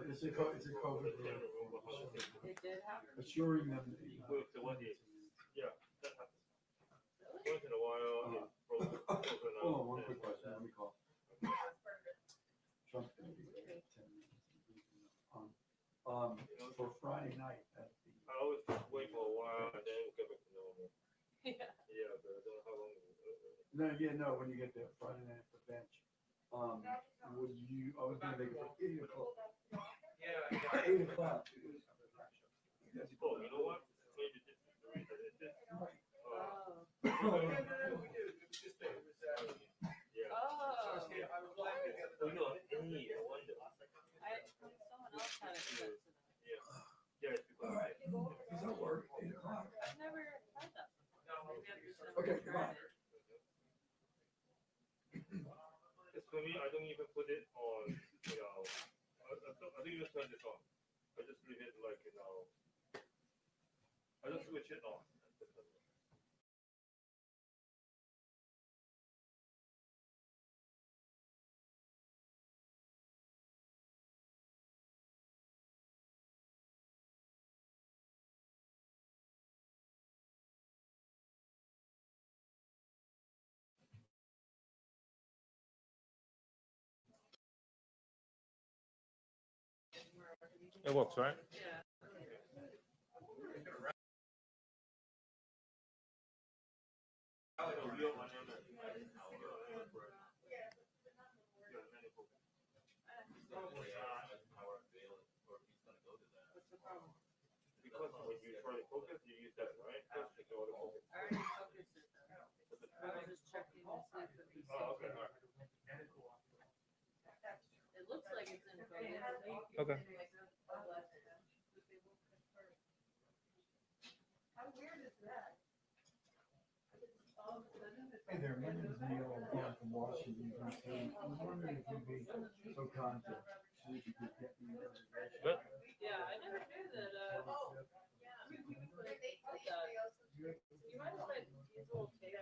It's a COVID. It did happen. Assuring them that you With the one day. Yeah, that happens. Once in a while, it broke open hold on, up. one quick question. Let me call. Trump's gonna be there in 10 minutes. For Friday night at the. I always wait for a while and then we'll get back to normal. Yeah. Yeah, but I don't know how long. No, yeah, no, when you get there Friday night at the bench, would you, I was gonna make it for 8 o'clock. Yeah. 8 o'clock. Oh, you know what? Maybe this is the reason. This. Oh. Yeah. Oh. Oh, you know, any wonder. Someone else had it sent to them. Yeah. Yeah, it's because. Alright. Does that work? 8 o'clock. I've never had that before. Maybe I've just never Okay, tried come on. it. It's for me, I don't even put it on, you know, I don't even turn this on. I just leave it like, you know, I just switch it on. It works, right? Yeah. What's the problem? Because when you try to focus, you use that, right? First, you go to focus. I already focused it though. I was just checking to see if it was. Oh, okay, all right. It looks like it's in focus. Okay. How weird is that? Hey there, my name is Neil. I'm calling from Washington, D.C. I was wondering if you'd be so kind to see if you could get me a reservation. Good. Yeah, I never knew that. You might have said these little tape.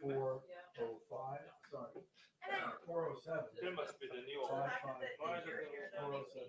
Four oh five, sorry, 407. There must be the new one. 407.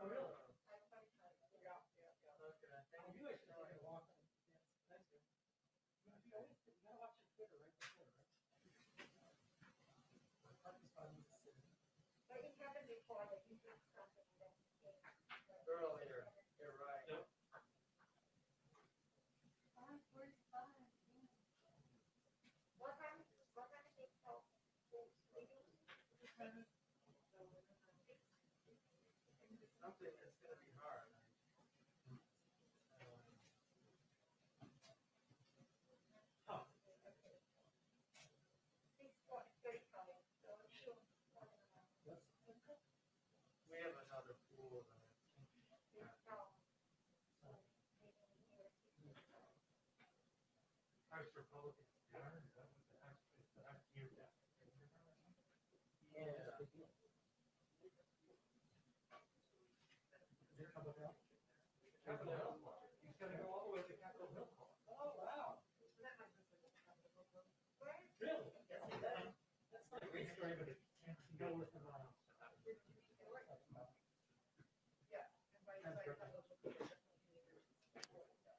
Oh, really? Earlier, you're right. Something that's gonna be hard. We have another pool. House Republican. Yeah. He's gonna go all the way to Capitol Hill. Oh, wow. Really? That's not a great story, but it can't go with the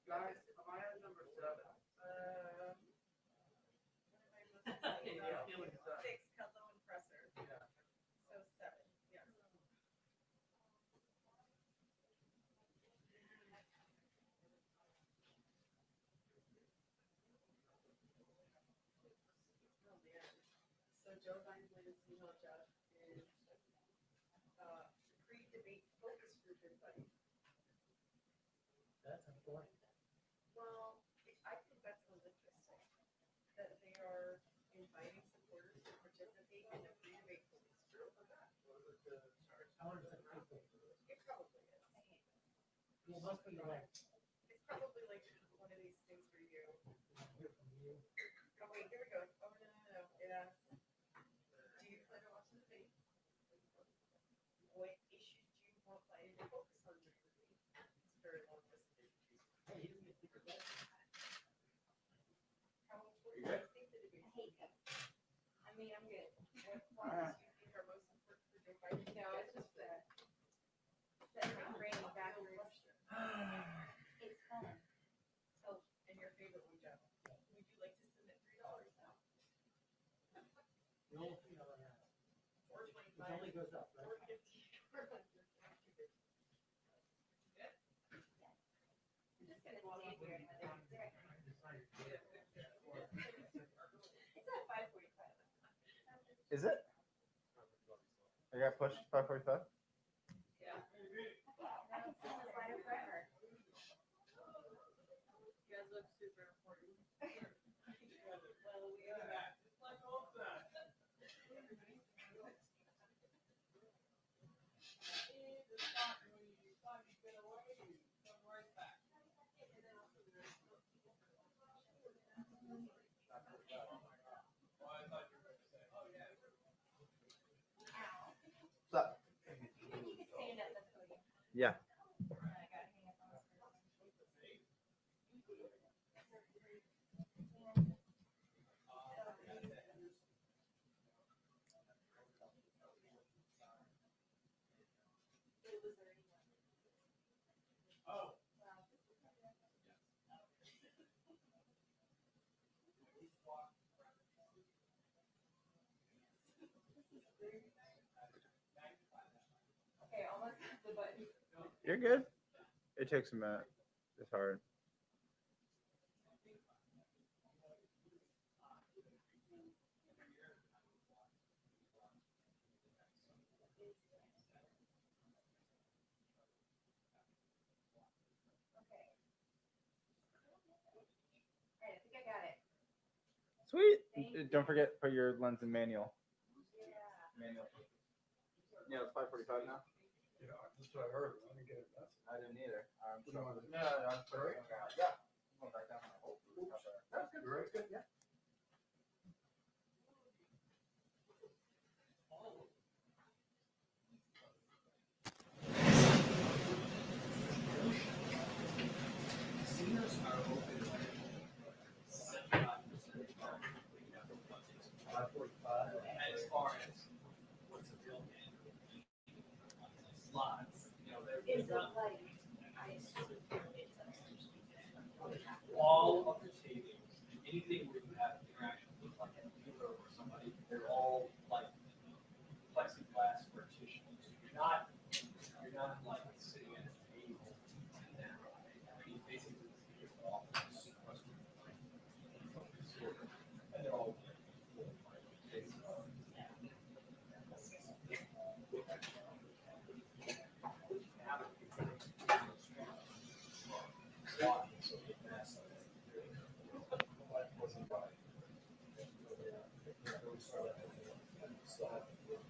Guys, am I on number 7? Yeah, feeling sad. 6, Kelso and Presser. Yeah. So 7, yes. Oh, man. So Joe Biden's latest email, Jeff, is pre-debate focus group invite. That's important. Well, I think that sounds interesting. That they are inviting supporters to participate in a pre-debate focus group. How long does it take? It probably is. It must be like, It's probably like one of these things where you. hear from you. Oh wait, here we go. Oh no. It asks, do you plan to watch the debate? What issues do you want Biden to focus on during the debate? It's a very long list of issues. Hey, you didn't get to pick that. How important do you think the debate? I mean, I'm good. What points do you think are most important for Joe Biden? No, it's just that. Set my brain backwards. It's fun. So, and your favorite one, Jeff? Would you like to submit $3 now? The only thing I have. Or It 25? only goes up, right? Or 50? Or 100? I'm just gonna stand here and let it sit. It's at 5:45. Is it? I got pushed 5:45. Yeah. I can sit in this line forever. You guys look super important. Well, we are. What's up? You can stand at the podium. Yeah. I gotta hang up on this person. Okay, almost got the button. You're good. It takes a minute. It's hard. Okay. Alright, I think I got it. Sweet. Thank you. Don't forget put your lens in manual. Yeah. Manual. Yeah, it's 5:45 now. Yeah, that's what I heard. I didn't get it. I didn't either. I'm What do you want to do? No, I'm Sorry? Yeah. I'm going back down. That's good. Very good. Yeah. As far as what's available, slots, you know, they're squat, so the mass. Life wasn't right. Still have to work.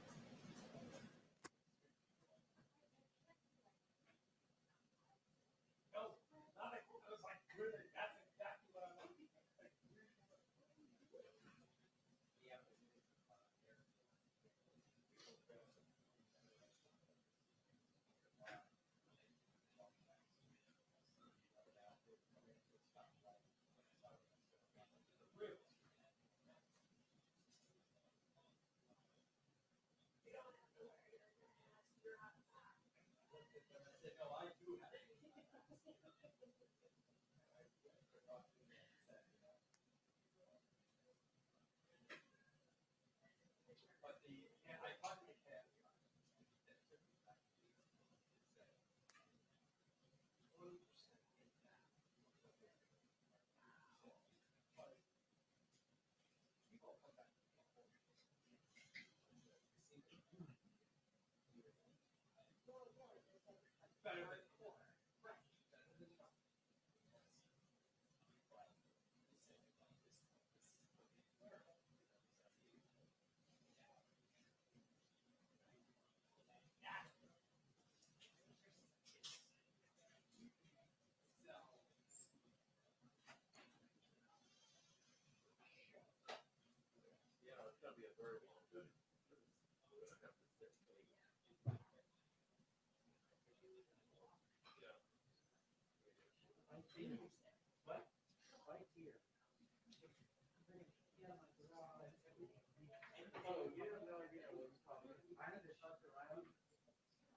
Oh, you have no idea what it's called. I had to shut the light.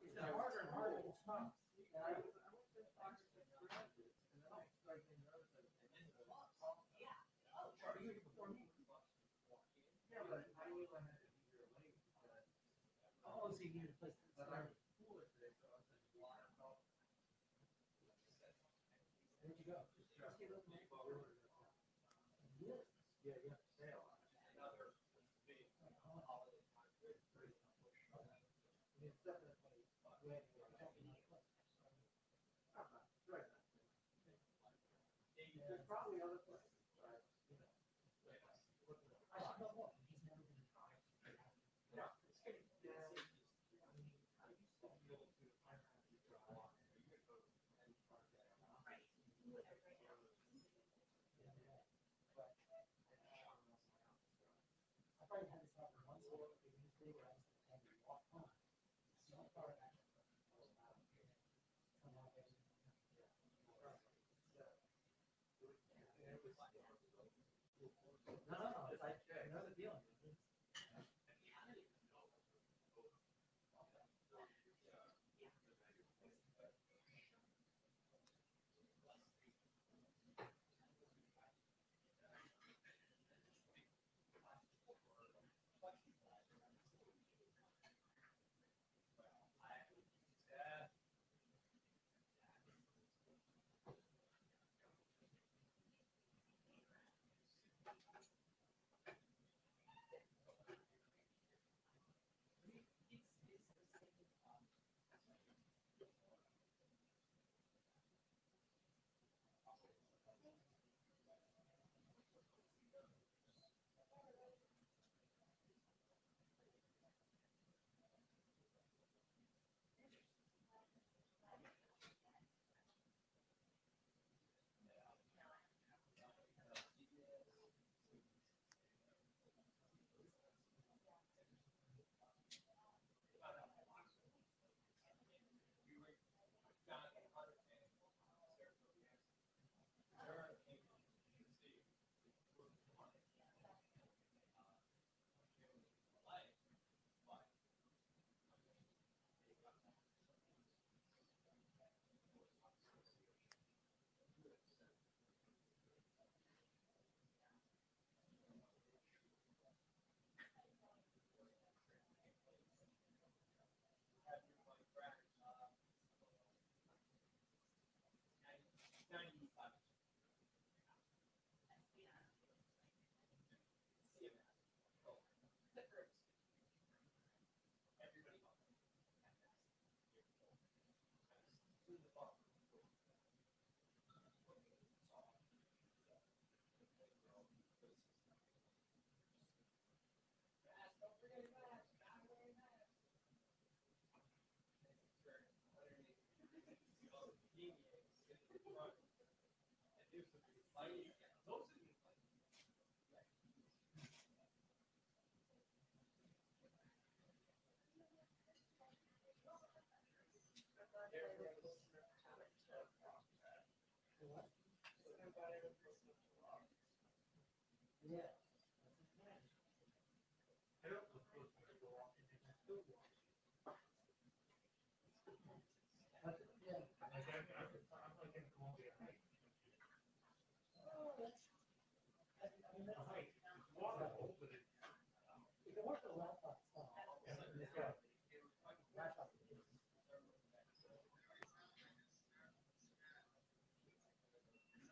It's harder and harder to stop. And I was just talking to the graduates, and then I started getting nervous that it's in the box. Oh, sure. You before me. Yeah, but I knew I had to be here late. Oh, so you needed a place to sit. But I was cooler today, so I was like, why I'm not. Where'd you go? Just get up and yeah, you have to say a lot. Another big holiday time. It's definitely when you're helping out. Right. There's probably other places, but you know. I should know more. He's never been tried. No, it's good. I mean, I used to be able to find out to draw on and right. I probably had this happen once or the Tuesday where I was going to walk home. So far back. No, it's like another feeling. Yeah. You can work the laptop stuff. Laptop.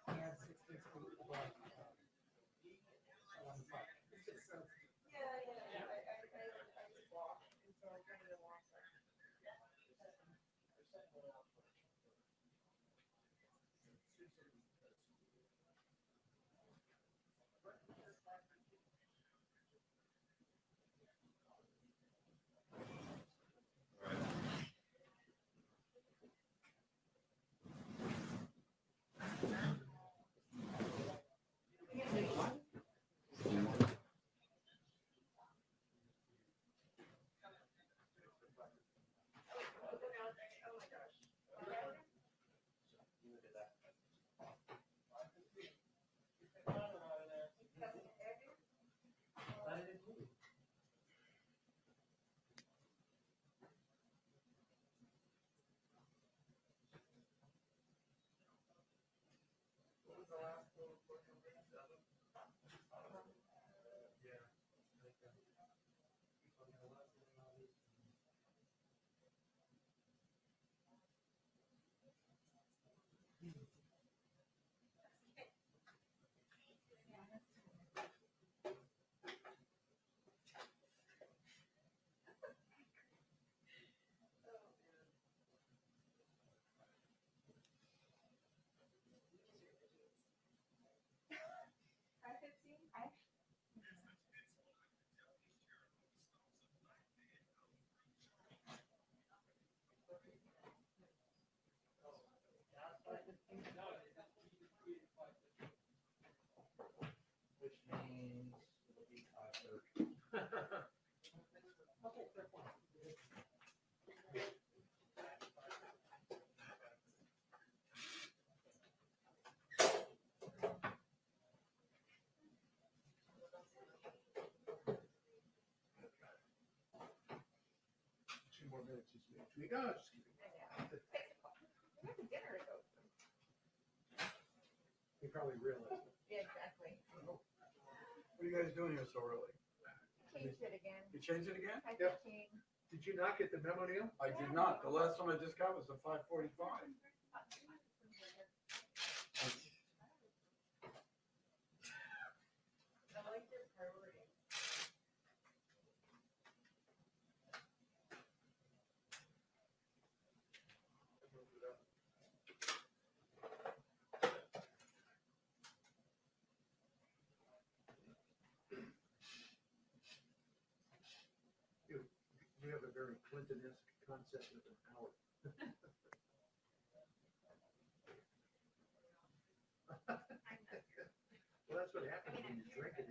Yeah, 16 feet above. I walk, and so I'm trying to walk. Which means it'll be 5:30. Two more minutes. We go. Just keep it. We have dinner to go to. You probably realize it. Yeah, exactly. What are you guys doing here so early? Changed it again. You changed it again? 5:15. Did you not get the memo, Neil? I did not. The last one I just got was at 5:45. I like your priority. You have a very Clinton-esque concept of an hour. Well, that's what happens when you drink it.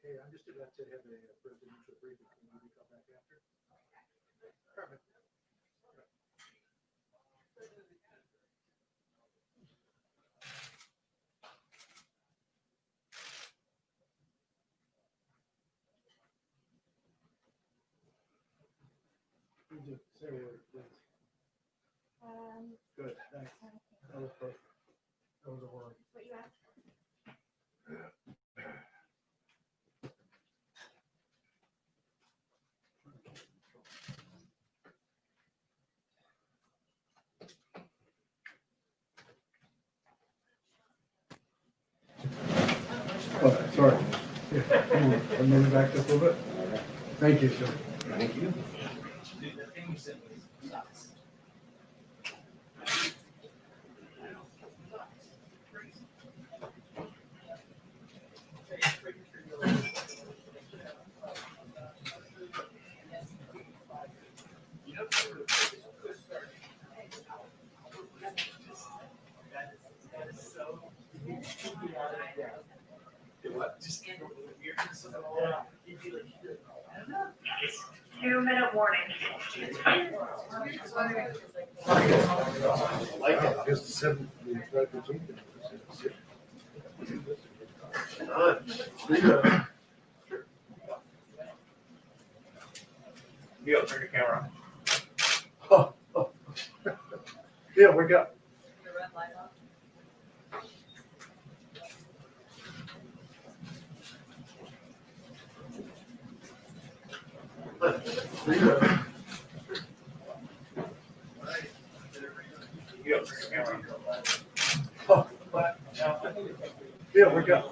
Hey, I'm just about to have a presidential briefing. Can you come back after? Perfect. Say a word, please. Good, thanks. That was perfect. That was a word. What you asked for. Oh, sorry. Yeah, I'm moving back just a little bit. Thank you, sir. Thank you. Two-minute warning. Just the seventh, the 13th. Yeah, turn the camera. Oh, oh. Yeah, wake up. Yeah, turn the camera. Oh, yeah, wake up.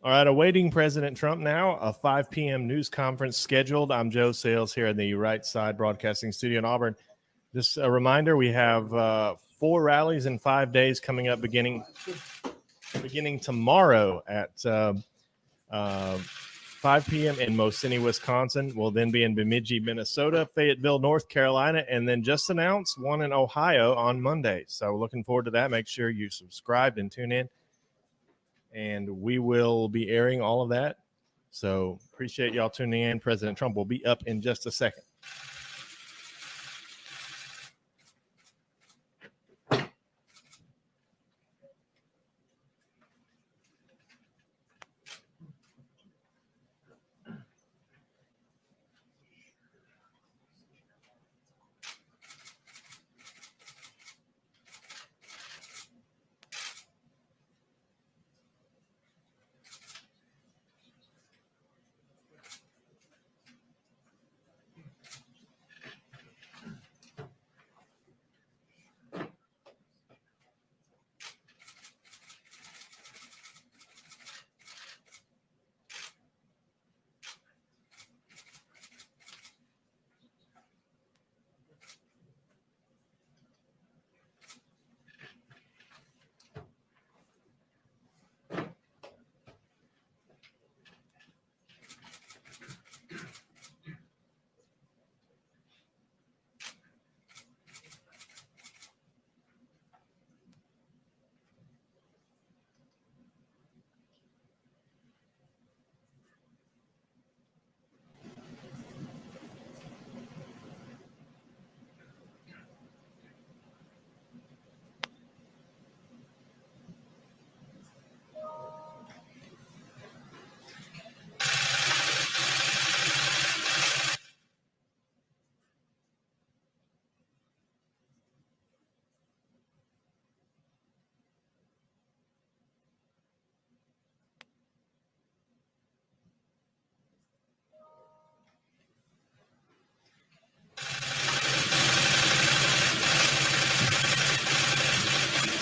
All right, awaiting President Trump now, a 5 p.m. news conference scheduled. I'm Joe Sales here in the Right Side Broadcasting Studio in Auburn. Just a reminder, we have 4 rallies in 5 days coming up beginning tomorrow at 5 p.m. in Mosini, Wisconsin. We'll then be in Bemidji, Minnesota, Fayetteville, North Carolina, and then just announced one in Ohio on Monday. So looking forward to that. Make sure you subscribe and tune in. And we will be airing all of that. So appreciate y'all tuning in. President Trump will be up in just a second.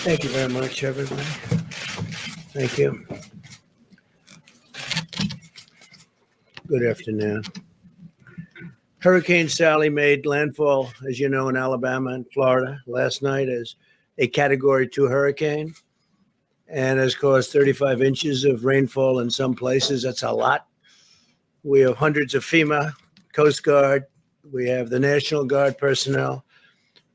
Thank you very much, everybody. Thank you. Good afternoon. Hurricane Sally made landfall, as you know, in Alabama and Florida last night as a Category 2 hurricane and has caused 35 inches of rainfall in some places. That's a lot. We have hundreds of FEMA, Coast Guard. We have the National Guard personnel.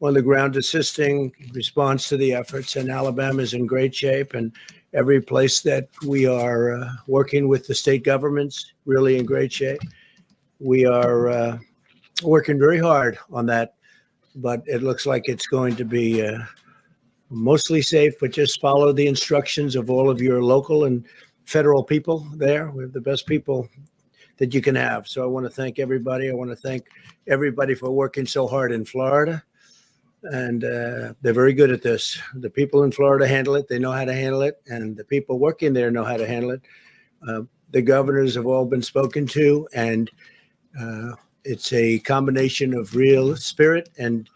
on the ground assisting response to the efforts, and Alabama is in great shape. And every place that we are working with the state governments, really in great shape. We are working very hard on that, but it looks like it's going to be mostly safe, but just follow the instructions of all of your local and federal people there. We have the best people that you can have. So I want to thank everybody. I want to thank everybody for working so hard in Florida. And they're very good at this. The people in Florida handle it. They know how to handle it. And the people working there know how to handle it. The governors have all been spoken to, and it's a combination of real spirit and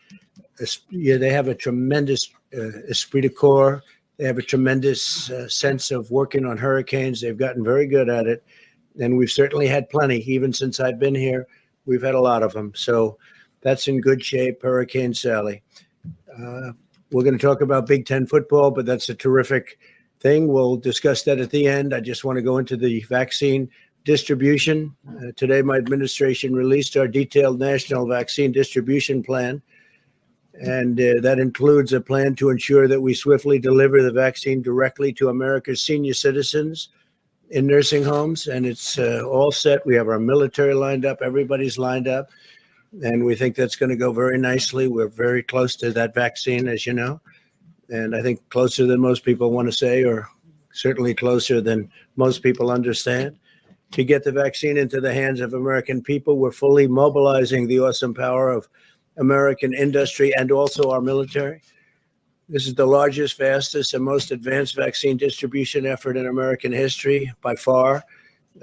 they have a tremendous esprit de corps. They have a tremendous sense of working on hurricanes. They've gotten very good at it. And we've certainly had plenty. Even since I've been here, we've had a lot of them. So that's in good shape, Hurricane Sally. We're going to talk about Big Ten football, but that's a terrific thing. We'll discuss that at the end. I just want to go into the vaccine distribution. Today, my administration released our detailed national vaccine distribution plan. And that includes a plan to ensure that we swiftly deliver the vaccine directly to America's senior citizens in nursing homes. And it's all set. We have our military lined up. Everybody's lined up. And we think that's going to go very nicely. We're very close to that vaccine, as you know. And I think closer than most people want to say, or certainly closer than most people understand. To get the vaccine into the hands of American people, we're fully mobilizing the awesome power of American industry and also our military. This is the largest, fastest, and most advanced vaccine distribution effort in American history by far.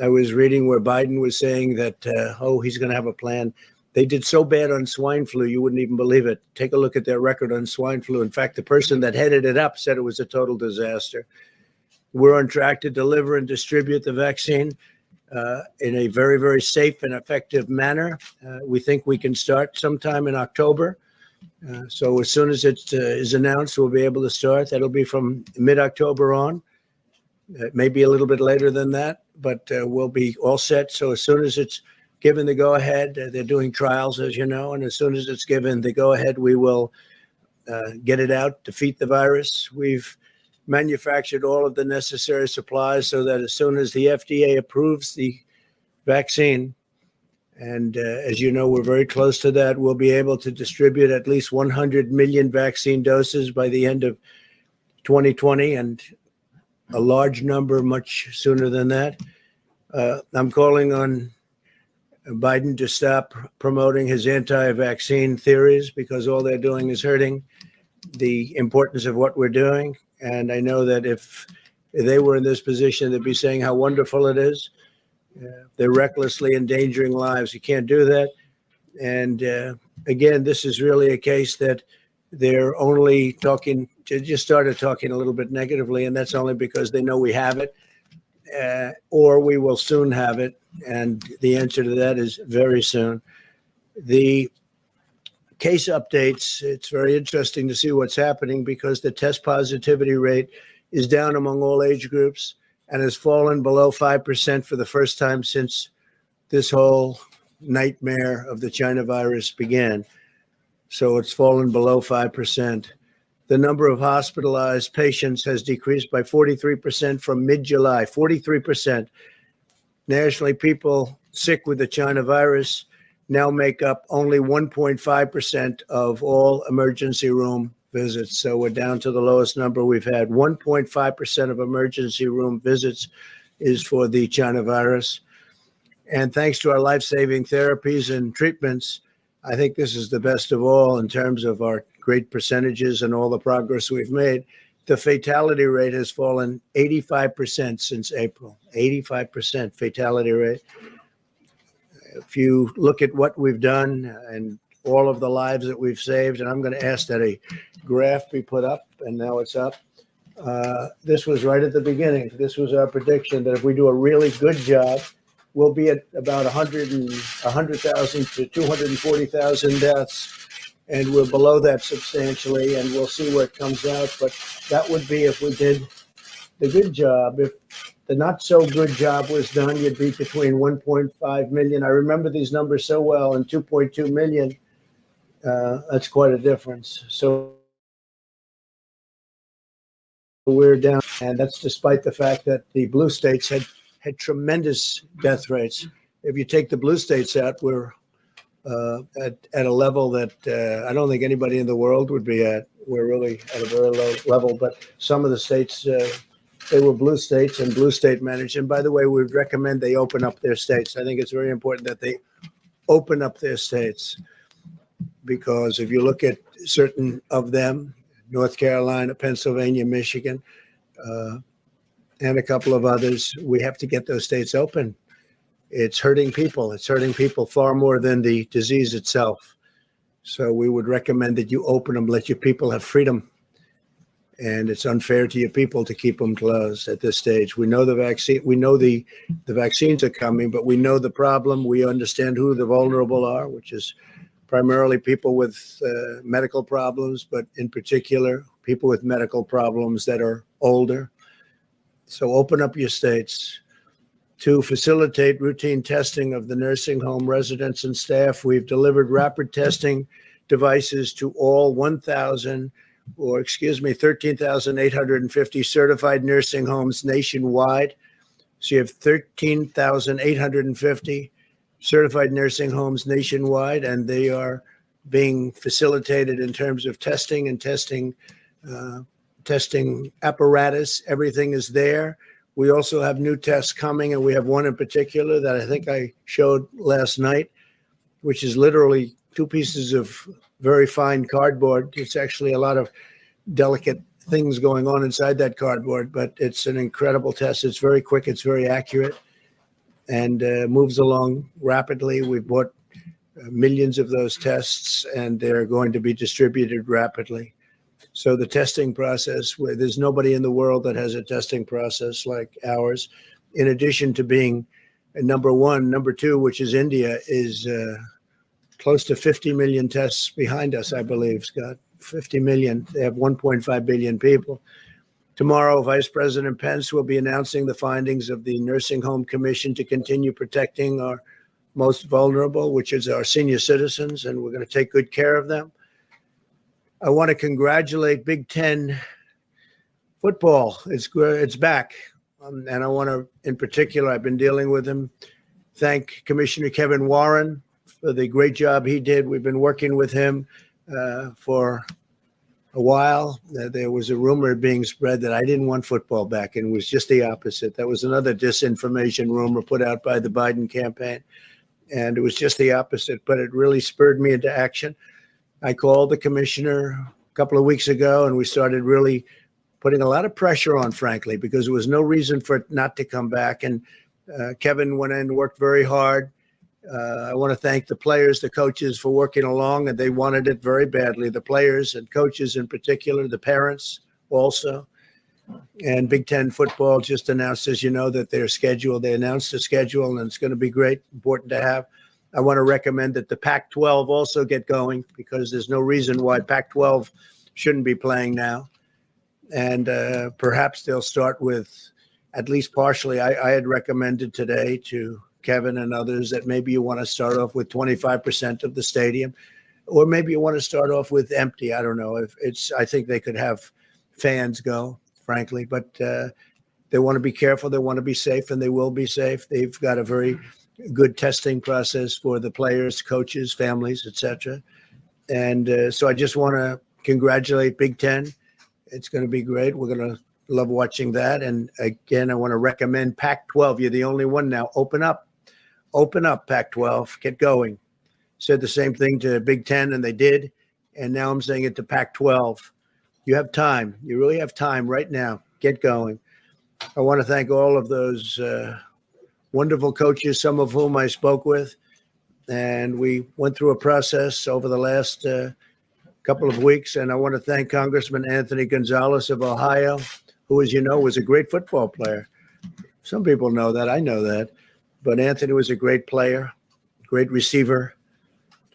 I was reading where Biden was saying that, he's going to have a plan. They did so bad on swine flu, you wouldn't even believe it. Take a look at their record on swine flu. In fact, the person that headed it up said it was a total disaster. We're on track to deliver and distribute the vaccine in a very, very safe and effective manner. We think we can start sometime in October. So as soon as it is announced, we'll be able to start. That'll be from mid-October on. It may be a little bit later than that, but we'll be all set. So as soon as it's given the go-ahead, they're doing trials, as you know, and as soon as it's given the go-ahead, we will get it out, defeat the virus. We've manufactured all of the necessary supplies so that as soon as the FDA approves the vaccine, and as you know, we're very close to that, we'll be able to distribute at least 100 million vaccine doses by the end of 2020, and a large number much sooner than that. I'm calling on Biden to stop promoting his anti-vaccine theories, because all they're doing is hurting the importance of what we're doing. And I know that if they were in this position, they'd be saying how wonderful it is. They're recklessly endangering lives. You can't do that. And again, this is really a case that they're only talking, just started talking a little bit negatively, and that's only because they know we have it, or we will soon have it. And the answer to that is very soon. The case updates, it's very interesting to see what's happening, because the test positivity rate is down among all age groups and has fallen below 5% for the first time since this whole nightmare of the China virus began. So it's fallen below 5%. The number of hospitalized patients has decreased by 43% from mid-July, 43%. Nationally, people sick with the China virus now make up only 1.5% of all emergency room visits. So we're down to the lowest number we've had. 1.5% of emergency room visits is for the China virus. And thanks to our life-saving therapies and treatments, I think this is the best of all in terms of our great percentages and all the progress we've made. The fatality rate has fallen 85% since April, 85% fatality rate. If you look at what we've done and all of the lives that we've saved, and I'm going to ask that a graph be put up, and now it's up. This was right at the beginning. This was our prediction that if we do a really good job, we'll be at about 100,000 to 240,000 deaths, and we're below that substantially, and we'll see where it comes out. But that would be if we did the good job. If the not so good job was done, you'd be between 1.5 million. I remember these numbers so well, and 2.2 million That's quite a difference. So we're down, and that's despite the fact that the blue states had tremendous death rates. If you take the blue states out, we're at a level that I don't think anybody in the world would be at. We're really at a very low level, but some of the states, they were blue states and blue state managed. And by the way, we would recommend they open up their states. I think it's very important that they open up their states, because if you look at certain of them, North Carolina, Pennsylvania, Michigan, and a couple of others, we have to get those states open. It's hurting people. It's hurting people far more than the disease itself. So we would recommend that you open them, let your people have freedom. And it's unfair to your people to keep them closed at this stage. We know the vaccine. We know the vaccines are coming, but we know the problem. We understand who the vulnerable are, which is primarily people with medical problems, but in particular, people with medical problems that are older. So open up your states. To facilitate routine testing of the nursing home residents and staff, we've delivered rapid testing devices to all 13,850 certified nursing homes nationwide. So you have 13,850 certified nursing homes nationwide, and they are being facilitated in terms of testing and testing apparatus. Everything is there. We also have new tests coming, and we have one in particular that I think I showed last night, which is literally 2 pieces of very fine cardboard. It's actually a lot of delicate things going on inside that cardboard, but it's an incredible test. It's very quick, it's very accurate, and moves along rapidly. We've bought millions of those tests, and they're going to be distributed rapidly. So the testing process, where there's nobody in the world that has a testing process like ours, in addition to being number one. Number two, which is India, is close to 50 million tests behind us, I believe, Scott. 50 million. They have 1.5 billion people. Tomorrow, Vice President Pence will be announcing the findings of the Nursing Home Commission to continue protecting our most vulnerable, which is our senior citizens, and we're going to take good care of them. I want to congratulate Big Ten football. It's back. And I want to, in particular, I've been dealing with him, thank Commissioner Kevin Warren for the great job he did. We've been working with him for a while. There was a rumor being spread that I didn't want football back, and it was just the opposite. That was another disinformation rumor put out by the Biden campaign, and it was just the opposite, but it really spurred me into action. I called the commissioner a couple of weeks ago, and we started really putting a lot of pressure on, frankly, because there was no reason for it not to come back. And Kevin went in and worked very hard. I want to thank the players, the coaches for working along, and they wanted it very badly. The players and coaches in particular, the parents also. And Big Ten football just announced, as you know, that their schedule, they announced the schedule, and it's going to be great, important to have. I want to recommend that the Pac-12 also get going, because there's no reason why Pac-12 shouldn't be playing now. And perhaps they'll start with, at least partially, I had recommended today to Kevin and others that maybe you want to start off with 25% of the stadium, or maybe you want to start off with empty. I don't know. I think they could have fans go, frankly, but they want to be careful. They want to be safe, and they will be safe. They've got a very good testing process for the players, coaches, families, etc. And so I just want to congratulate Big Ten. It's going to be great. We're going to love watching that. And again, I want to recommend Pac-12. You're the only one now. Open up, Pac-12. Get going. Said the same thing to Big Ten, and they did. And now I'm saying it to Pac-12. You have time. You really have time right now. Get going. I want to thank all of those wonderful coaches, some of whom I spoke with, and we went through a process over the last couple of weeks. And I want to thank Congressman Anthony Gonzalez of Ohio, who, as you know, was a great football player. Some people know that. I know that. But Anthony was a great player, great receiver,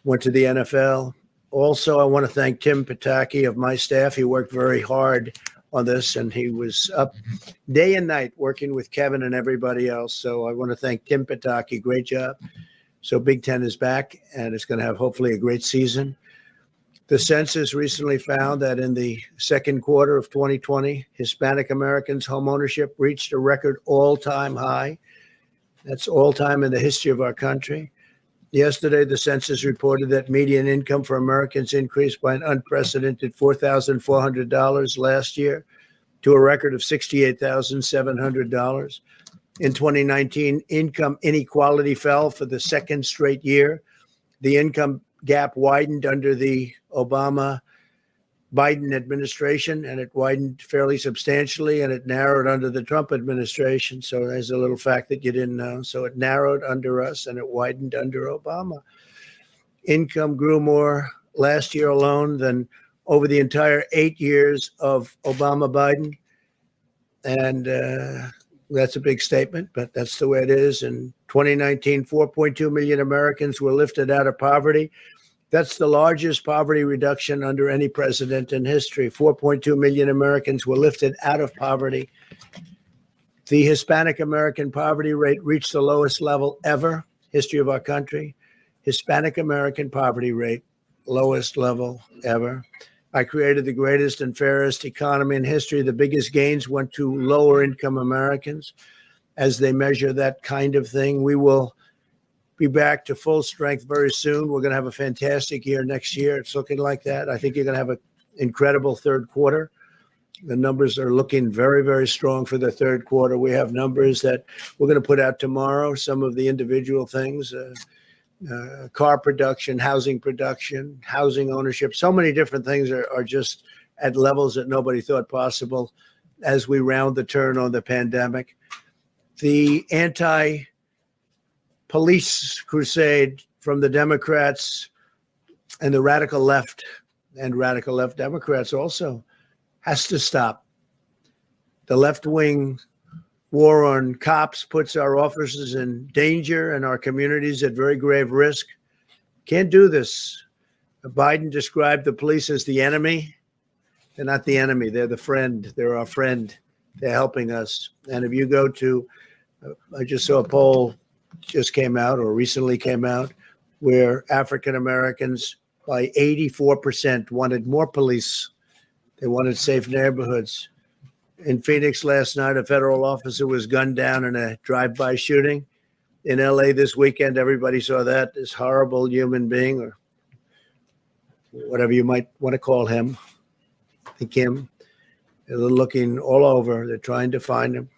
went to the NFL. Also, I want to thank Tim Pataki of my staff. He worked very hard on this, and he was up day and night working with Kevin and everybody else. So I want to thank Tim Pataki. Great job. So Big Ten is back, and it's going to have hopefully a great season. The census recently found that in the second quarter of 2020, Hispanic Americans' home ownership reached a record all-time high. That's all-time in the history of our country. Yesterday, the census reported that median income for Americans increased by an unprecedented $4,400 last year to a record of $68,700. In 2019, income inequality fell for the second straight year. The income gap widened under the Obama-Biden administration, and it widened fairly substantially, and it narrowed under the Trump administration. So there's a little fact that you didn't know. So it narrowed under us, and it widened under Obama. Income grew more last year alone than over the entire 8 years of Obama-Biden. And that's a big statement, but that's the way it is. In 2019, 4.2 million Americans were lifted out of poverty. That's the largest poverty reduction under any president in history. 4.2 million Americans were lifted out of poverty. The Hispanic American poverty rate reached the lowest level ever, history of our country. Hispanic American poverty rate, lowest level ever. I created the greatest and fairest economy in history. The biggest gains went to lower income Americans. As they measure that kind of thing, we will be back to full strength very soon. We're going to have a fantastic year next year. It's looking like that. I think you're going to have an incredible third quarter. The numbers are looking very, very strong for the third quarter. We have numbers that we're going to put out tomorrow, some of the individual things, car production, housing ownership. So many different things are just at levels that nobody thought possible as we round the turn on the pandemic. The anti-police crusade from the Democrats and the radical left Democrats also has to stop. The left-wing war on cops puts our officers in danger and our communities at very grave risk. Can't do this. Biden described the police as the enemy. They're not the enemy. They're the friend. They're our friend. They're helping us. And if you go to, I just saw a poll just came out or recently came out where African Americans by 84% wanted more police. They wanted safe neighborhoods. In Phoenix last night, a federal officer was gunned down in a drive-by shooting. In LA this weekend, everybody saw that. This horrible human being, or whatever you might want to call him, Kim. They're looking all over. They're trying to find him.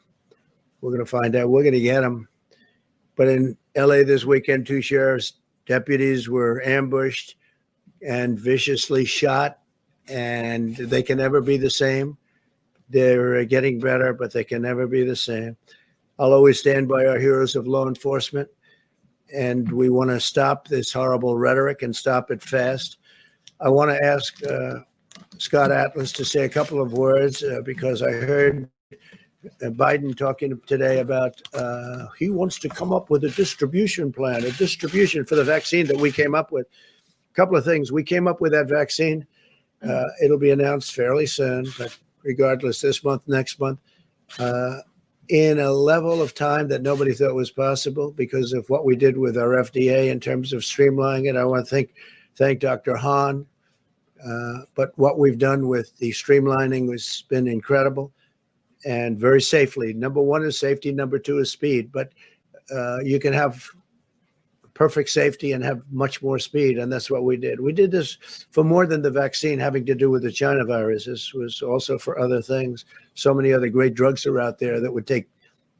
We're going to find out. We're going to get him. But in LA this weekend, 2 sheriff's deputies were ambushed and viciously shot, and they can never be the same. They're getting better, but they can never be the same. I'll always stand by our heroes of law enforcement, and we want to stop this horrible rhetoric and stop it fast. I want to ask Scott Atlas to say a couple of words because I heard Biden talking today about he wants to come up with a distribution plan, a distribution for the vaccine that we came up with. A couple of things. We came up with that vaccine. It'll be announced fairly soon, but regardless, this month, next month, in a level of time that nobody thought was possible because of what we did with our FDA in terms of streamlining it. I want to thank Dr. Hahn. But what we've done with the streamlining has been incredible and very safely. Number one is safety. Number two is speed. But you can have perfect safety and have much more speed. And that's what we did. We did this for more than the vaccine having to do with the China virus. This was also for other things. So many other great drugs are out there that would take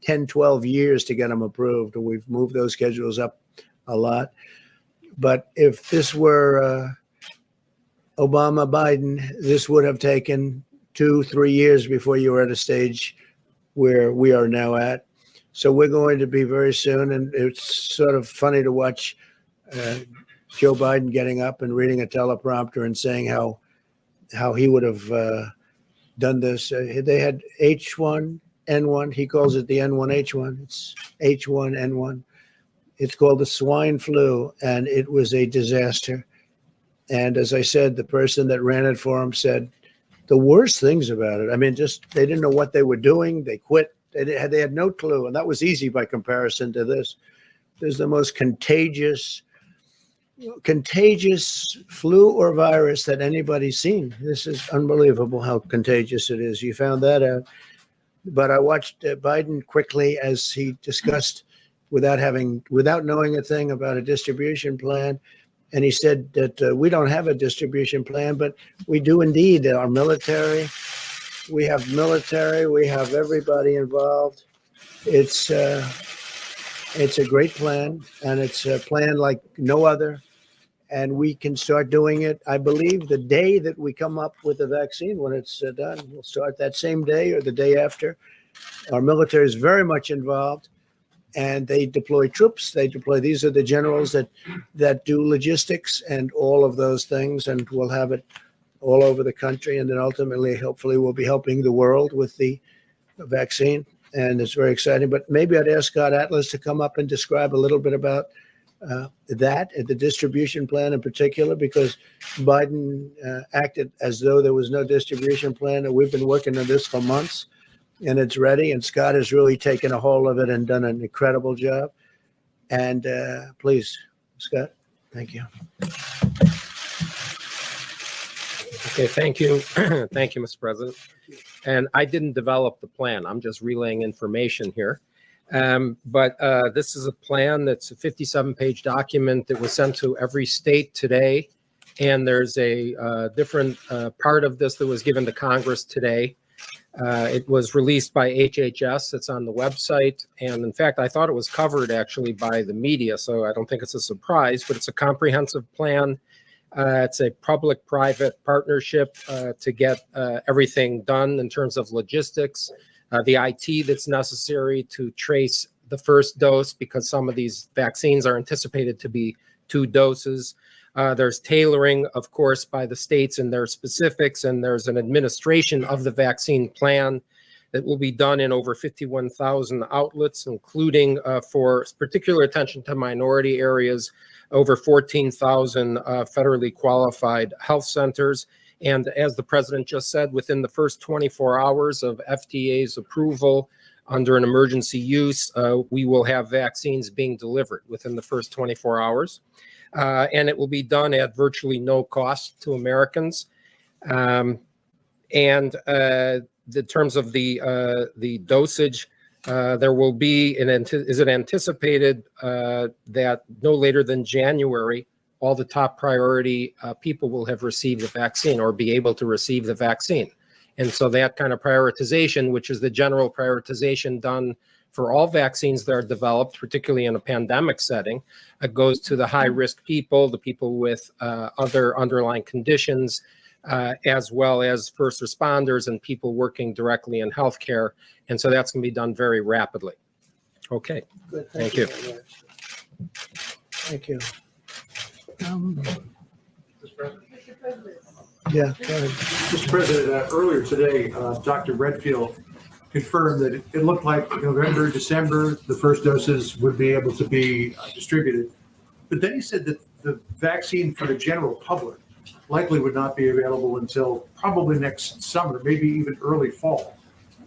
10, 12 years to get them approved. And we've moved those schedules up a lot. But if this were Obama, Biden, this would have taken 2-3 years before you were at a stage where we are now at. So we're going to be very soon. And it's sort of funny to watch Joe Biden getting up and reading a teleprompter and saying how he would have done this. They had H1N1. He calls it the N1H1. It's H1N1. It's called the swine flu, and it was a disaster. And as I said, the person that ran it for him said the worst things about it. I mean, just they didn't know what they were doing. They quit. They had no clue. And that was easy by comparison to this. There's the most contagious contagious flu or virus that anybody's seen. This is unbelievable how contagious it is. You found that out. But I watched Biden quickly as he discussed without knowing a thing about a distribution plan. And he said that we don't have a distribution plan, but we do indeed. Our military, we have everybody involved. It's a great plan, and it's a plan like no other. And we can start doing it, I believe, the day that we come up with the vaccine. When it's done, we'll start that same day or the day after. Our military is very much involved, and they deploy troops. These are the generals that do logistics and all of those things, and we'll have it all over the country. And then ultimately, hopefully, we'll be helping the world with the vaccine. And it's very exciting. But maybe I'd ask Scott Atlas to come up and describe a little bit about the distribution plan in particular, because Biden acted as though there was no distribution plan, and we've been working on this for months, and it's ready. And Scott has really taken a hold of it and done an incredible job. And please, Scott, thank you. Okay, thank you. Thank you, Mr. President. And I didn't develop the plan. I'm just relaying information here. But this is a plan that's a 57-page document that was sent to every state today. And there's a different part of this that was given to Congress today. It was released by HHS. It's on the website. And in fact, I thought it was covered actually by the media, so I don't think it's a surprise, but it's a comprehensive plan. It's a public-private partnership to get everything done in terms of logistics, the IT that's necessary to trace the first dose, because some of these vaccines are anticipated to be 2 doses. There's tailoring, of course, by the states and their specifics, and there's an administration of the vaccine plan that will be done in over 51,000 outlets, including for particular attention to minority areas, over 14,000 federally qualified health centers. And as the president just said, within the first 24 hours of FDA's approval under an emergency use, we will have vaccines being delivered within the first 24 hours. And it will be done at virtually no cost to Americans. And the terms of the dosage, there will be is it anticipated that no later than January, all the top priority people will have received the vaccine or be able to receive the vaccine. And so that kind of prioritization, which is the general prioritization done for all vaccines that are developed, particularly in a pandemic setting, goes to the high-risk people, the people with other underlying conditions, as well as first responders and people working directly in healthcare. And so that's going to be done very rapidly. Okay. Good, Thank you. Thank you. Mr. President. Yeah, go ahead. Mr. President, earlier today, Dr. Redfield confirmed that it looked like November, December, the first doses would be able to be distributed. But then he said that the vaccine for the general public likely would not be available until probably next summer, maybe even early fall.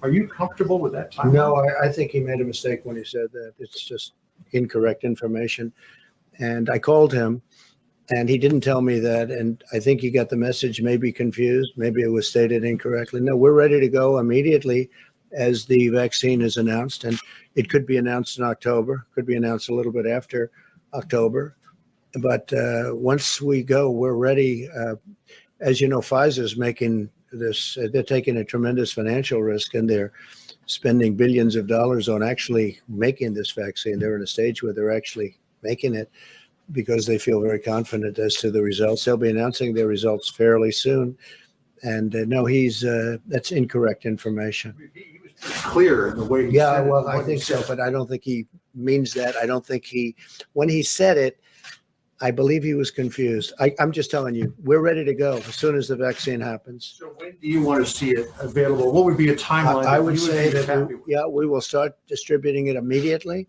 Are you comfortable with that timeline? No, I think he made a mistake when he said that. It's just incorrect information. And I called him, and he didn't tell me that. And I think he got the message maybe confused. Maybe it was stated incorrectly. No, we're ready to go immediately as the vaccine is announced. And it could be announced in October, could be announced a little bit after October. But once we go, we're ready. As you know, Pfizer's making this, they're taking a tremendous financial risk, and they're spending billions of dollars on actually making this vaccine. They're in a stage where they're actually making it because they feel very confident as to the results. They'll be announcing their results fairly soon. And no, that's incorrect information. He was clear in the way he said it. Well, I think so, but I don't think he means that. I don't think when he said it, I believe he was confused. I'm just telling you, we're ready to go as soon as the vaccine happens. So when do you want to see it available? What would be a timeline? I would say that, we will start distributing it immediately.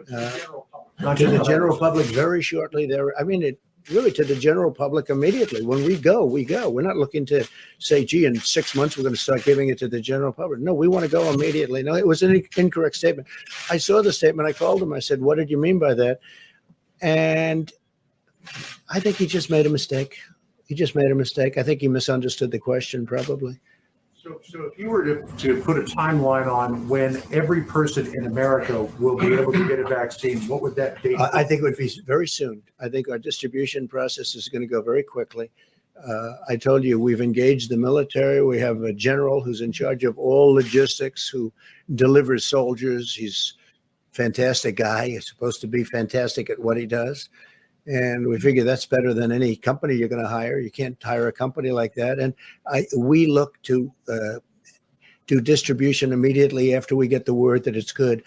To the general public very shortly. Really to the general public immediately. When we go, we go. We're not looking to say, gee, in 6 months, we're going to start giving it to the general public. No, we want to go immediately. No, it was an incorrect statement. I saw the statement. I called him. I said, what did you mean by that? And I think he just made a mistake. He just made a mistake. I think he misunderstood the question probably. So if you were to put a timeline on when every person in America will be able to get a vaccine, what would that date? I think it would be very soon. I think our distribution process is going to go very quickly. I told you, we've engaged the military. We have a general who's in charge of all logistics, who delivers soldiers. He's a fantastic guy. He's supposed to be fantastic at what he does. And we figure that's better than any company you're going to hire. You can't hire a company like that. And we look to do distribution immediately after we get the word that it's good.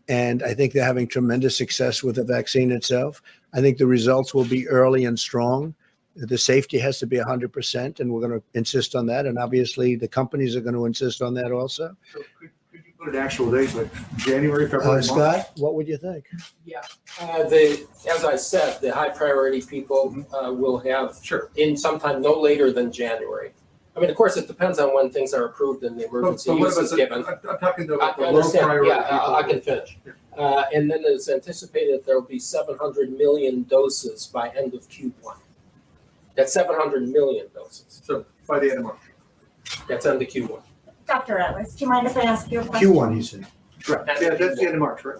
And I think they're having tremendous success with the vaccine itself. I think the results will be early and strong. The safety has to be 100%, and we're going to insist on that. And obviously, the companies are going to insist on that also. So could you put an actual date, like January, February, March? Scott, what would you think? Yeah, as I said, the high priority people will have in sometime no later than January. I mean, of course, it depends on when things are approved and the emergency use is given. I'm talking about I the low understand. priority Yeah, people. I can finish. And then it's anticipated there will be 700 million doses by end of Q1. That's 700 million doses. So by the end of March. That's end of Q1. Dr. Atlas, do you mind if I ask you a question? Q1, he said. Right. Yeah, that's the end of March, right?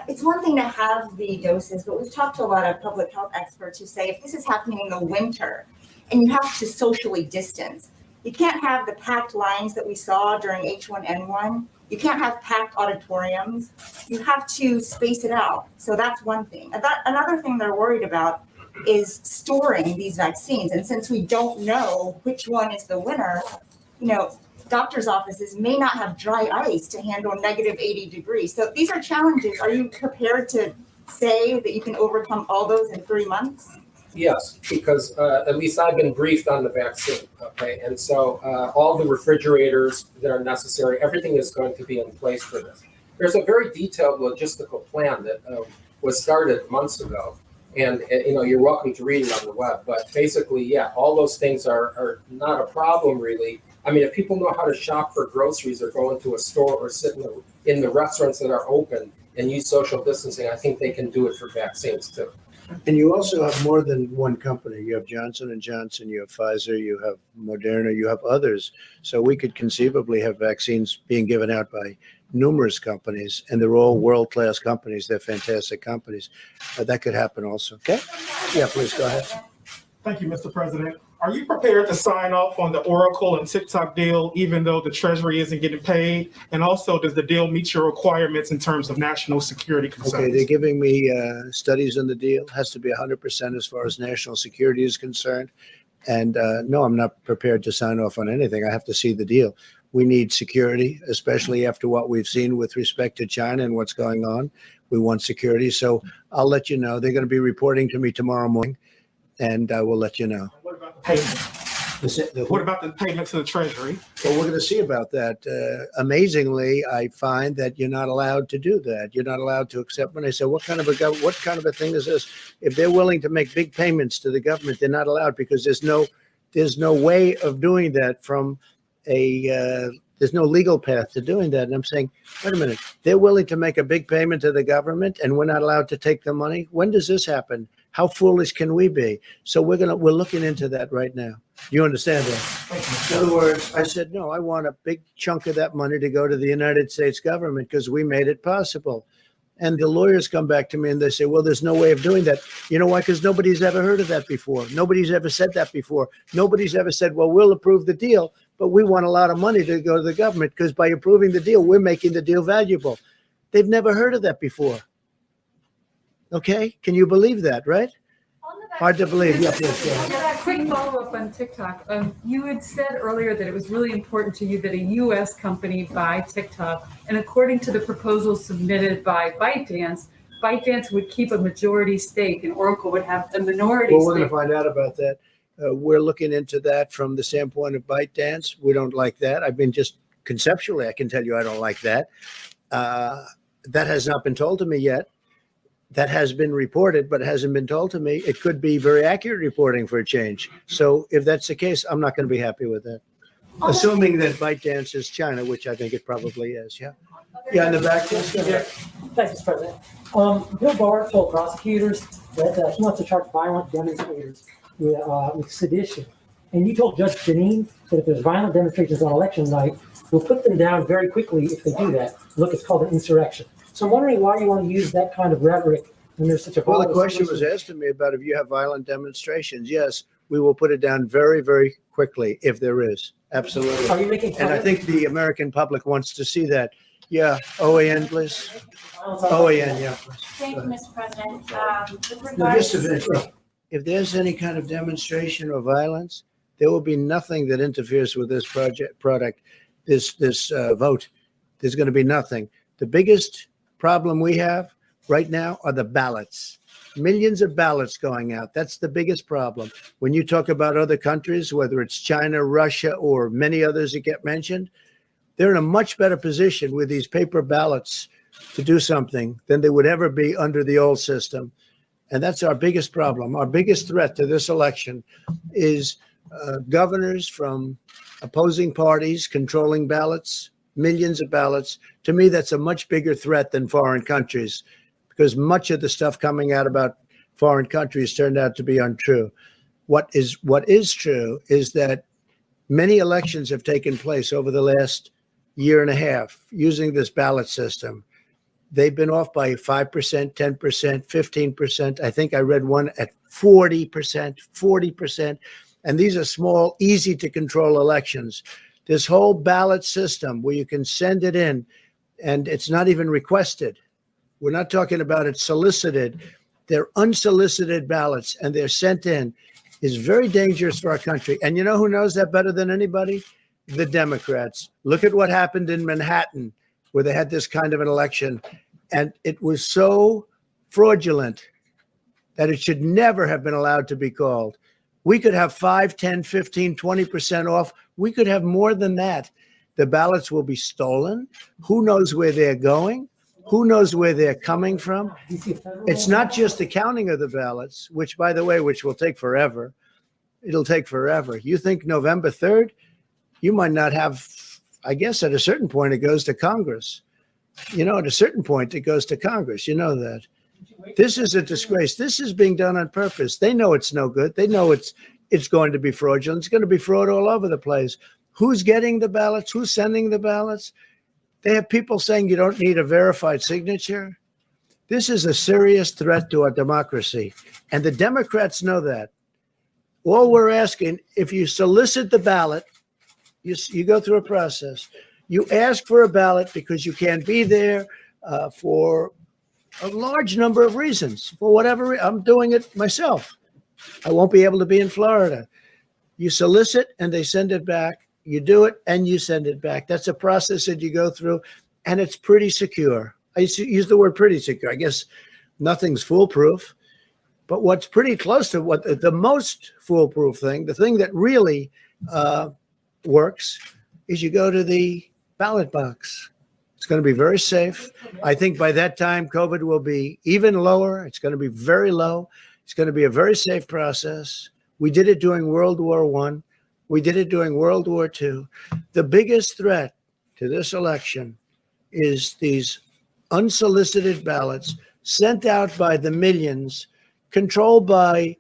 It's one thing to have the doses, but we've talked to a lot of public health experts who say if this is happening in the winter and you have to socially distance, you can't have the packed lines that we saw during H1N1. You can't have packed auditoriums. You have to space it out. So that's one thing. Another thing they're worried about is storing these vaccines. And since we don't know which one is the winner, doctors' offices may not have dry ice to handle negative 80 degrees. So these are challenges. Are you prepared to say that you can overcome all those in 3 months? Yes, because at least I've been briefed on the vaccine, okay? And so all the refrigerators that are necessary, everything is going to be in place for this. There's a very detailed logistical plan that was started months ago. And you're welcome to read it on the web. But basically, yeah, all those things are not a problem, really. I mean, if people know how to shop for groceries or go into a store or sit in the restaurants that are open and use social distancing, I think they can do it for vaccines, too. And you also have more than one company. You have Johnson & Johnson, you have Pfizer, you have Moderna, you have others. So we could conceivably have vaccines being given out by numerous companies, and they're all world-class companies. They're fantastic companies. That could happen also. Okay? Yeah, please go ahead. Thank you, Mr. President. Are you prepared to sign off on the Oracle and TikTok deal, even though the Treasury isn't getting paid? And also, does the deal meet your requirements in terms of national security concerns? Okay, they're giving me studies on the deal. Has to be 100% as far as national security is concerned. And no, I'm not prepared to sign off on anything. I have to see the deal. We need security, especially after what we've seen with respect to China and what's going on. We want security. So I'll let you know. They're going to be reporting to me tomorrow morning, and I will let you know. What about the payment? What about the payment to the Treasury? Well, we're going to see about that. Amazingly, I find that you're not allowed to do that. You're not allowed to accept. When I say, what kind of a thing is this? If they're willing to make big payments to the government, they're not allowed, because there's no way of doing that from there's no legal path to doing that. And I'm saying, wait a minute, they're willing to make a big payment to the government and we're not allowed to take the money? When does this happen? How foolish can we be? So we're looking into that right now. You understand that? In other words, I said, no, I want a big chunk of that money to go to the United States government because we made it possible. And the lawyers come back to me and they say, well, there's no way of doing that. You know why? Because nobody's ever heard of that before. Nobody's ever said that before. Nobody's ever said, well, we'll approve the deal, but we want a lot of money to go to the government because by approving the deal, we're making the deal valuable. They've never heard of that before. Okay? Can you believe that, right? Hard to believe. Yeah, please, go ahead. Quick follow-up on TikTok. You had said earlier that it was really important to you that a U.S. company buy TikTok, and according to the proposal submitted by ByteDance would keep a majority stake, and Oracle would have a minority Well, we're going stake. to find out about that. We're looking into that from the standpoint of ByteDance. We don't like that. I've been just conceptually, I can tell you I don't like that. That has not been told to me yet. That has been reported, but it hasn't been told to me. It could be very accurate reporting for a change. So if that's the case, I'm not going to be happy with that. Assuming that ByteDance is China, which I think it probably is. Yeah. Yeah, in the back. Thanks, Mr. President. Bill Barr told prosecutors that he wants to charge violent demonstrators with sedition. And you told Judge Janine that if there's violent demonstrations on election night, we'll put them down very quickly if they do that. Look, it's called an insurrection. So I'm wondering why you want to use that kind of rhetoric when there's such a Well, the volatile question was situation. asked to me about if you have violent demonstrations. Yes, we will put it down very, very quickly if there is. Absolutely. Are you making fun And I of- think the American public wants to see that. Yeah, OAN, please. OAN, yeah. Thank you, Mr. President. With No, just regards, a minute. Look, if there's any kind of demonstration or violence, there will be nothing that interferes with this this vote. There's going to be nothing. The biggest problem we have right now are the ballots. Millions of ballots going out. That's the biggest problem. When you talk about other countries, whether it's China, Russia, or many others that get mentioned, they're in a much better position with these paper ballots to do something than they would ever be under the old system. And that's our biggest problem. Our biggest threat to this election is governors from opposing parties controlling ballots, millions of ballots. To me, that's a much bigger threat than foreign countries, because much of the stuff coming out about foreign countries turned out to be untrue. What is true is that many elections have taken place over the last year and a half using this ballot system. They've been off by 5%, 10%, 15%. I think I read one at 40%. And these are small, easy to control elections. This whole ballot system where you can send it in and it's not even requested. We're not talking about it solicited. They're unsolicited ballots and they're sent in is very dangerous for our country. And you know who knows that better than anybody? The Democrats. Look at what happened in Manhattan where they had this kind of an election. And it was so fraudulent that it should never have been allowed to be called. We could have 5, 10, 15, 20% off. We could have more than that. The ballots will be stolen. Who knows where they're going? Who knows where they're coming from? It's not just the counting of the ballots, which, by the way, which will take forever. It'll take forever. You think November 3rd? You might not have, I guess at a certain point, it goes to Congress. You know, at a certain point, it goes to Congress. You know that. This is a disgrace. This is being done on purpose. They know it's no good. They know it's going to be fraudulent. It's going to be fraud all over the place. Who's getting the ballots? Who's sending the ballots? They have people saying you don't need a verified signature. This is a serious threat to our democracy. And the Democrats know that. All we're asking, if you solicit the ballot, you go through a process. You ask for a ballot because you can't be there for a large number of reasons. For whatever I'm doing it myself. I won't be able to be in Florida. You solicit and they send it back. You do it and you send it back. That's a process that you go through, and it's pretty secure. I use the word pretty secure. I guess nothing's foolproof, but what's pretty close to what the most foolproof thing, the thing that really works, is you go to the ballot box. It's going to be very safe. I think by that time, COVID will be even lower. It's going to be very low. It's going to be a very safe process. We did it during World War I. We did it during World War II. The biggest threat to this election is these unsolicited ballots sent out by the millions, controlled by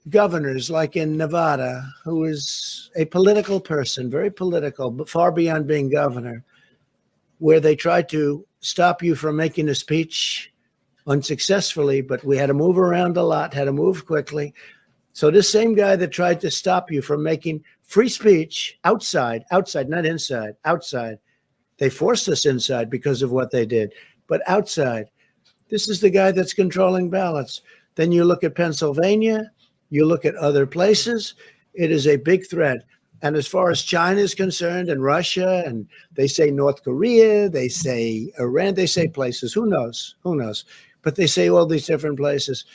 governors like in Nevada, who is a political person, very political, but far beyond being governor, where they tried to stop you from making a speech unsuccessfully, but we had to move around a lot, had to move quickly. So this same guy that tried to stop you from making free speech outside, not inside, outside. They forced us inside because of what they did, but outside. This is the guy that's controlling ballots. Then you look at Pennsylvania, you look at other places, it is a big threat. And as far as China is concerned and Russia, and they say North Korea, they say Iran, they say places, who knows? But they say all these different places.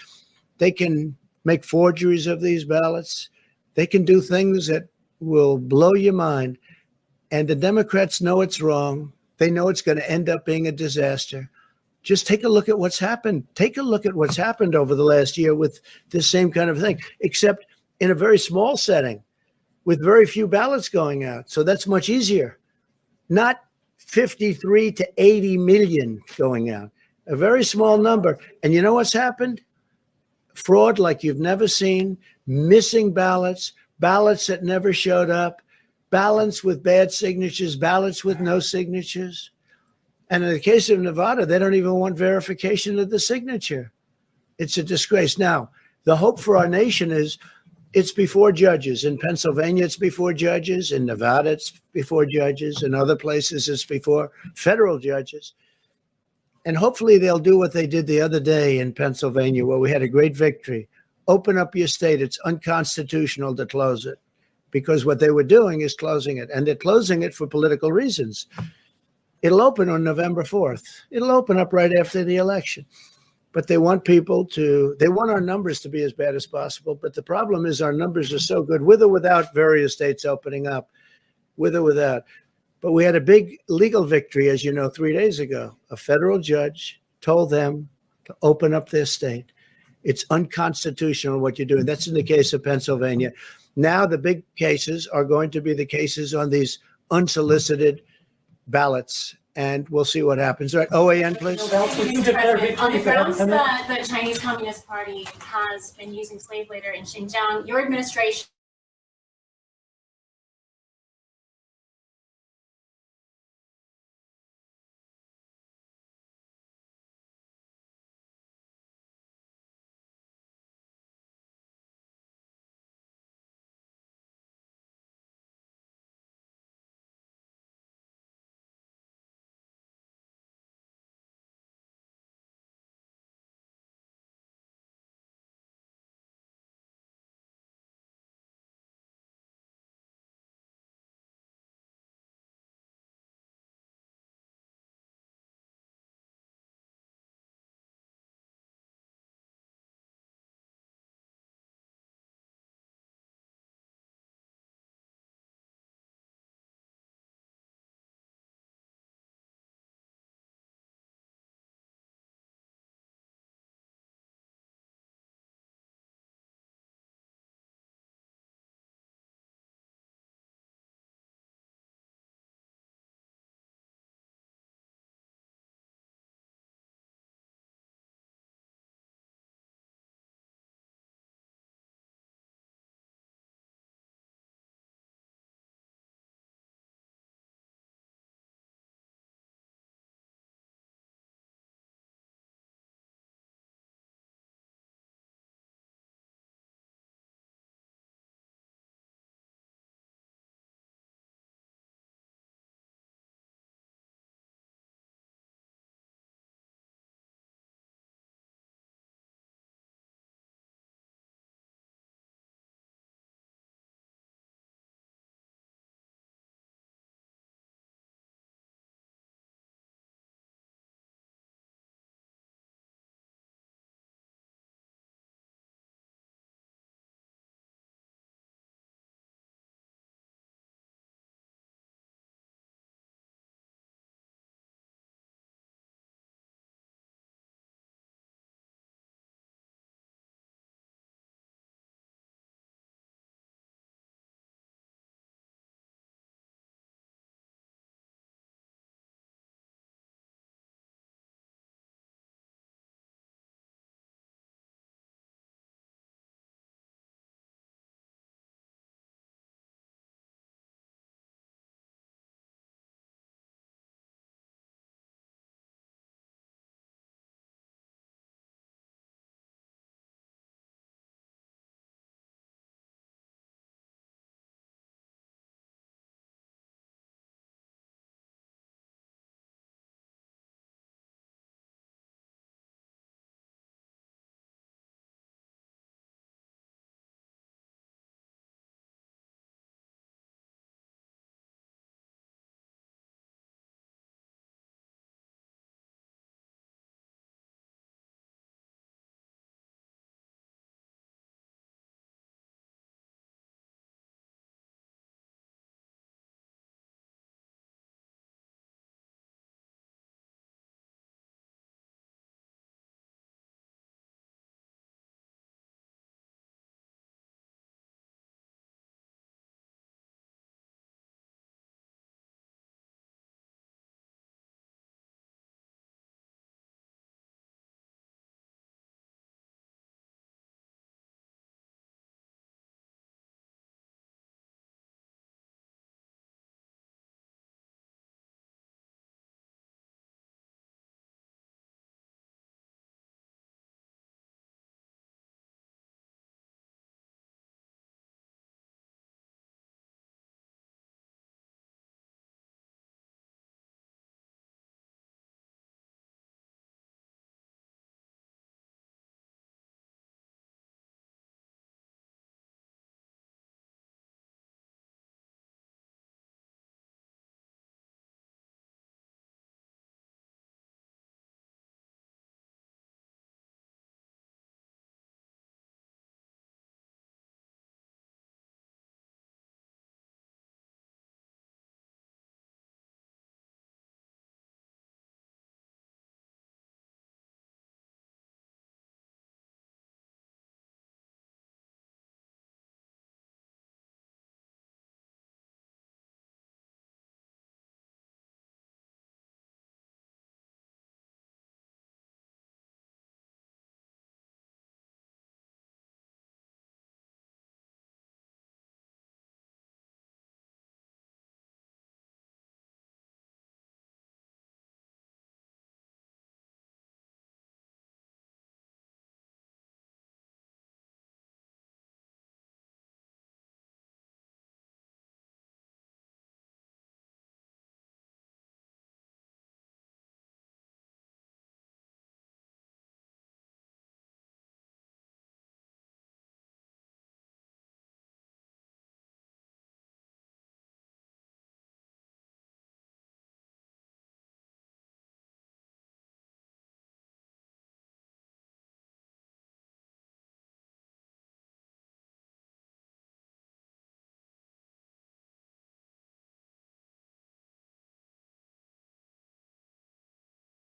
They can make forgeries of these ballots. They can do things that will blow your mind. And the Democrats know it's wrong. They know it's going to end up being a disaster. Just take a look at what's happened. Take a look at what's happened over the last year with this same kind of thing, except in a very small setting with very few ballots going out. So that's much easier. Not 53 to 80 million going out, a very small number. And you know what's happened? fraud like you've never seen, missing ballots, ballots that never showed up, ballots with bad signatures, ballots with no signatures. And in the case of Nevada, they don't even want verification of the signature. It's a disgrace. Now, the hope for our nation is it's before judges. In Pennsylvania, it's before judges. In Nevada, it's before judges. In other places, it's before federal judges. And hopefully they'll do what they did the other day in Pennsylvania, where we had a great victory. Open up your state. It's unconstitutional to close it, because what they were doing is closing it, and they're closing it for political reasons. It'll open on November 4th. It'll open up right after the election. But they want they want our numbers to be as bad as possible. But the problem is our numbers are so good, with or without various states opening up, with or without. But we had a big legal victory, as you know, 3 days ago. A federal judge told them to open up their state. It's unconstitutional what you're doing. That's in the case of Pennsylvania. Now the big cases are going to be the cases on these unsolicited ballots, and we'll see what happens. All right, OAN, please. Mr. President, on the grounds that the Chinese Communist Party has been using slave labor in Xinjiang, your administration